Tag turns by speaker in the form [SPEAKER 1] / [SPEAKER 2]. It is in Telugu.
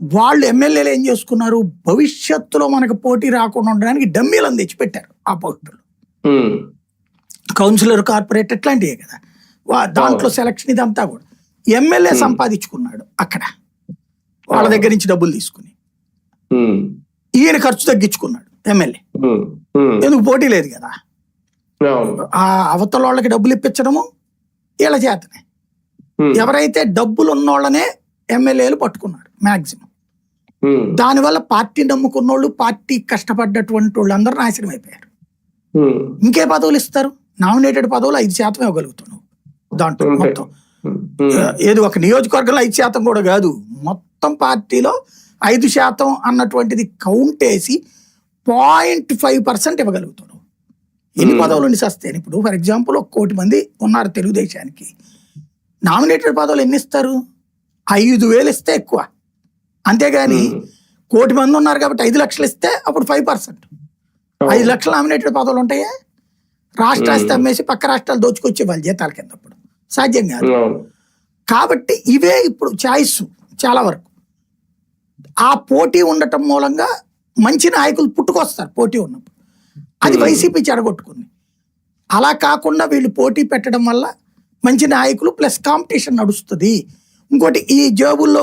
[SPEAKER 1] వాళ్ళు ఎమ్మెల్యేలు ఏం చేసుకున్నారు, భవిష్యత్తులో మనకు పోటీ రాకుండా ఉండడానికి డమ్మీలను తెచ్చిపెట్టారు ఆ పోస్టులు. కౌన్సిలర్, కార్పొరేట్ ఇట్లాంటివే కదా, దాంట్లో సెలక్షన్ ఇదంతా కూడా ఎమ్మెల్యే సంపాదించుకున్నాడు అక్కడ, వాళ్ళ దగ్గర నుంచి డబ్బులు తీసుకుని. ఈయన ఖర్చు తగ్గించుకున్నాడు ఎమ్మెల్యే, ఎందుకు పోటీ లేదు కదా. ఆ అవతల వాళ్ళకి డబ్బులు ఇప్పించడము వీళ్ళ చేతనే. ఎవరైతే డబ్బులు ఉన్నోళ్ళనే ఎమ్మెల్యేలు పట్టుకున్నారు మ్యాక్సిమం. దానివల్ల పార్టీ నమ్ముకున్నోళ్ళు, పార్టీ కష్టపడ్డటువంటి వాళ్ళు అందరూ నాశనం అయిపోయారు. ఇంకే పదవులు ఇస్తారు? నామినేటెడ్ పదవులు 5% ఇవ్వగలుగుతున్నావు దాంట్లో మొత్తం. ఏది ఒక నియోజకవర్గంలో 5% కూడా కాదు, మొత్తం పార్టీలో 5% అన్నటువంటిది కౌంట్ వేసి 0.5% ఇవ్వగలుగుతున్నావు. ఎన్ని పదవులు ఉండి వస్తాయి? ఇప్పుడు ఫర్ ఎగ్జాంపుల్ 1 కోటి మంది ఉన్నారు తెలుగుదేశానికి, నామినేటెడ్ పదవులు ఎన్ని ఇస్తారు? 5,000 ఇస్తే ఎక్కువ. అంతేగాని 1 కోటి మంది ఉన్నారు కాబట్టి 5 లక్షలు ఇస్తే అప్పుడు 5%. 5 లక్షల నామినేటెడ్ పదవులు ఉంటాయా? రాష్ట్రాస్తి అమ్మేసి పక్క రాష్ట్రాలు దోచుకొచ్చే వాళ్ళ జీతాల కిందప్పుడు సాధ్యం కాదు. కాబట్టి ఇవే ఇప్పుడు చాయిస్ చాలా వరకు. ఆ పోటీ ఉండటం మూలంగా మంచి నాయకులు పుట్టుకొస్తారు పోటీ ఉన్నప్పుడు. అది వైసీపీ చెడగొట్టుకుంది. అలా కాకుండా వీళ్ళు పోటీ పెట్టడం వల్ల మంచి నాయకులు ప్లస్ కాంపిటీషన్ నడుస్తుంది. ఇంకోటి, ఈ జేబుల్లో